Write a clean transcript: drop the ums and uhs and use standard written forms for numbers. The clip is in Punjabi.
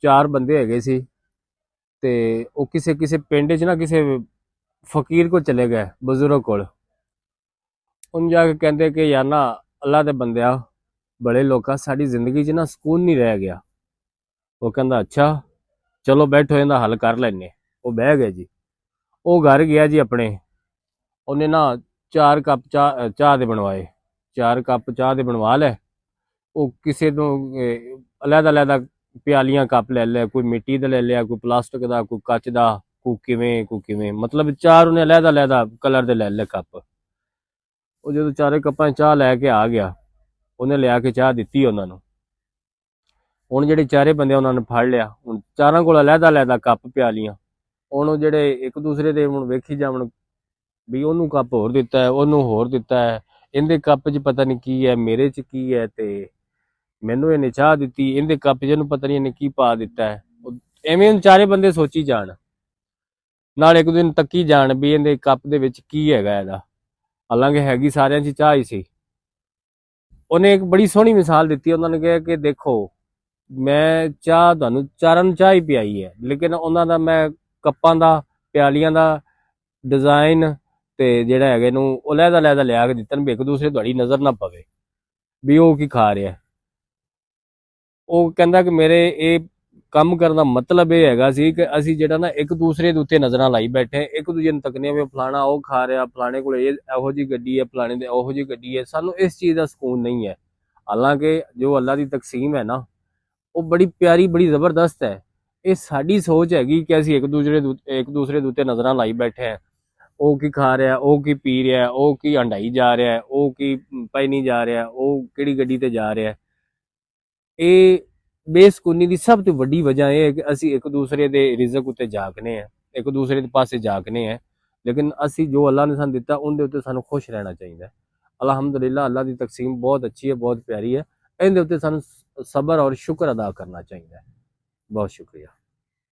4 ਬੰਦੇ ਹੈਗੇ ਸੀ ਤੇ ਉਹ ਕਿਸੇ ਕਿਸੇ ਪਿੰਡ 'ਚ ਨਾ ਕਿਸੇ ਫਕੀਰ ਕੋਲ ਚਲੇ ਗਏ, ਬਜ਼ੁਰਗ ਕੋਲ। ਉਹਨੂੰ ਜਾ ਕੇ ਕਹਿੰਦੇ ਕਿ ਯਾਰ ਨਾ ਅੱਲਾ ਦੇ ਬੰਦਿਆ, ਬੜੇ ਲੋਕਾਂ ਸਾਡੀ ਜ਼ਿੰਦਗੀ 'ਚ ਨਾ ਸਕੂਨ ਨਹੀਂ ਰਹਿ ਗਿਆ। ਉਹ ਕਹਿੰਦਾ ਅੱਛਾ, ਚਲੋ ਬੈਠੋ, ਇਹਦਾ ਹੱਲ ਕਰ ਲੈਨੇ। ਉਹ ਬਹਿ ਗਏ ਜੀ। ਉਹ ਘਰ ਗਿਆ ਜੀ ਆਪਣੇ। ਉਹਨੇ ਨਾ 4 ਕੱਪ ਚਾਹ ਦੇ ਬਣਵਾਏ, 4 ਕੱਪ ਚਾਹ ਦੇ ਬਣਵਾ ਲੈ। ਉਹ ਕਿਸੇ ਤੋਂ ਅਲੱਗ ਅਲੱਗ ਪਿਆਲੀਆਂ ਕੱਪ ਲੈ ਲਿਆ, ਕੋਈ ਮਿੱਟੀ ਦਾ ਲੈ ਲਿਆ, ਕੋਈ ਪਲਾਸਟਿਕ ਦਾ, ਕੋਈ ਕੱਚ ਦਾ, ਕੋਈ ਕਿਵੇਂ ਮਤਲਬ 4 ਉਹਨੇ ਅਲੱਗ ਕਲਰ ਦੇ ਲੈ ਲਏ ਕੱਪ। ਉਹ ਜਦੋਂ 4 ਕੱਪਾਂ 'ਚ ਚਾਹ ਲੈ ਕੇ ਆ ਗਿਆ, ਉਹਨੇ ਲਿਆ ਕੇ ਚਾਹ ਦਿੱਤੀ ਉਹਨਾਂ ਨੂੰ। ਹੁਣ ਜਿਹੜੇ 4 ਬੰਦੇ ਉਹਨਾਂ ਨੇ ਫੜ ਲਿਆ, ਹੁਣ 4 ਕੋਲ ਅਲੱਗ ਕੱਪ ਪਿਆਲੀਆਂ। ਹੁਣ ਉਹ ਜਿਹੜੇ ਇੱਕ ਦੂਸਰੇ ਦੇ ਹੁਣ ਵੇਖੀ ਜਾਵਣ ਵੀ ਉਹਨੂੰ ਕੱਪ ਹੋਰ ਦਿੱਤਾ ਹੈ, ਉਹਨੂੰ ਹੋਰ ਦਿੱਤਾ ਹੈ, ਇਹਦੇ ਕੱਪ 'ਚ ਪਤਾ ਨਹੀਂ ਕੀ ਹੈ, ਮੇਰੇ 'ਚ ਕੀ ਹੈ, ਤੇ ਮੈਨੂੰ ਇਹਨੇ ਚਾਹ ਦਿੱਤੀ, ਇਹਦੇ ਕੱਪ 'ਚ ਇਹਨੂੰ ਪਤਾ ਨਹੀਂ ਇਹਨੇ ਕੀ ਪਾ ਦਿੱਤਾ ਹੈ। ਐਵੇਂ ਹੁਣ 4 ਬੰਦੇ ਸੋਚੀ ਜਾਣ, ਨਾਲ ਇੱਕ ਦਿਨ ਤੱਕੀ ਜਾਣ ਵੀ ਇਹਦੇ ਕੱਪ ਦੇ ਵਿੱਚ ਕੀ ਹੈਗਾ ਇਹਦਾ। ਹਾਲਾਂਕਿ ਹੈਗੀ ਸਾਰਿਆਂ 'ਚ ਚਾਹ ਹੀ ਸੀ। ਉਹਨੇ ਇੱਕ ਬੜੀ ਸੋਹਣੀ ਮਿਸਾਲ ਦਿੱਤੀ। ਉਹਨਾਂ ਨੇ ਕਿਹਾ ਕਿ ਦੇਖੋ, ਮੈਂ ਚਾਹ ਤੁਹਾਨੂੰ 4 ਨੂੰ ਚਾਹ ਹੀ ਪਿਆਈ ਹੈ, ਲੇਕਿਨ ਉਹਨਾਂ ਦਾ ਮੈਂ ਕੱਪਾਂ ਦਾ, ਪਿਆਲੀਆਂ ਦਾ ਡਿਜ਼ਾਈਨ ਤੇ ਜਿਹੜਾ ਹੈਗੇ ਨੂੰ ਉਹ ਲਹਿਦਾ ਲਿਆ ਕੇ ਦਿੱਤਾ ਵੀ ਇੱਕ ਦੂਸਰੇ ਤੁਹਾਡੀ ਨਜ਼ਰ ਨਾ ਪਵੇ ਵੀ ਉਹ ਕੀ ਖਾ ਰਿਹਾ। ਉਹ ਕਹਿੰਦਾ ਕਿ ਮੇਰੇ ਇਹ ਕੰਮ ਕਰਨ ਦਾ ਮਤਲਬ ਇਹ ਹੈਗਾ ਸੀ ਕਿ ਅਸੀਂ ਜਿਹੜਾ ਨਾ ਇੱਕ ਦੂਸਰੇ ਦੇ ਉੱਤੇ ਨਜ਼ਰਾਂ ਲਾਈ ਬੈਠੇ, ਇੱਕ ਦੂਜੇ ਨੂੰ ਤੱਕਨੇ ਵੀ ਫਲਾਣਾ ਉਹ ਖਾ ਰਿਹਾ, ਫਲਾਣੇ ਕੋਲ ਇਹੋ ਜਿਹੀ ਗੱਡੀ ਹੈ, ਫਲਾਣੇ ਦੇ ਉਹੋ ਜਿਹੀ ਗੱਡੀ ਹੈ। ਸਾਨੂੰ ਇਸ ਚੀਜ਼ ਦਾ ਸਕੂਨ ਨਹੀਂ ਹੈ। ਹਾਲਾਂਕਿ ਜੋ ਅੱਲਾ ਦੀ ਤਕਸੀਮ ਹੈ ਨਾ, ਉਹ ਬੜੀ ਪਿਆਰੀ, ਬੜੀ ਜ਼ਬਰਦਸਤ ਹੈ। ਇਹ ਸਾਡੀ ਸੋਚ ਹੈਗੀ ਕਿ ਅਸੀਂ ਇੱਕ ਦੂਸਰੇ ਦੇ ਉੱਤੇ ਨਜ਼ਰਾਂ ਲਾਈ ਬੈਠੇ ਹਾਂ। ਉਹ ਕੀ ਖਾ ਰਿਹਾ, ਉਹ ਕੀ ਪੀ ਰਿਹਾ, ਉਹ ਕੀ ਹੰਡਾਈ ਜਾ ਰਿਹਾ, ਉਹ ਕੀ ਪੈਣੀ ਜਾ ਰਿਹਾ, ਉਹ ਕਿਹੜੀ ਗੱਡੀ ਤੇ ਜਾ ਰਿਹਾ। ਇਹ ਬੇਸਕੂਨੀ ਦੀ ਸਭ ਤੋਂ ਵੱਡੀ ਵਜ੍ਹਾ ਇਹ ਹੈ ਕਿ ਅਸੀਂ ਇੱਕ ਦੂਸਰੇ ਦੇ ਰਿਜ਼ਕ ਉੱਤੇ ਝਾਕਨੇ ਆ, ਇੱਕ ਦੂਸਰੇ ਦੇ ਪਾਸੇ ਝਾਕਨੇ ਆ। ਲੇਕਿਨ ਅਸੀਂ ਜੋ ਅੱਲਾ ਨੇ ਸਾਨੂੰ ਦਿੱਤਾ ਉਹਦੇ ਉੱਤੇ ਸਾਨੂੰ ਖੁਸ਼ ਰਹਿਣਾ ਚਾਹੀਦਾ। ਅਲਹਮਦੁਲਿਲਾ, ਅੱਲਾ ਦੀ ਤਕਸੀਮ ਬਹੁਤ ਅੱਛੀ ਹੈ, ਬਹੁਤ ਪਿਆਰੀ ਹੈ। ਇਹਦੇ ਉੱਤੇ ਸਾਨੂੰ ਸਬਰ और शुक्र अदा करना चाहिए। बहुत शुक्रिया।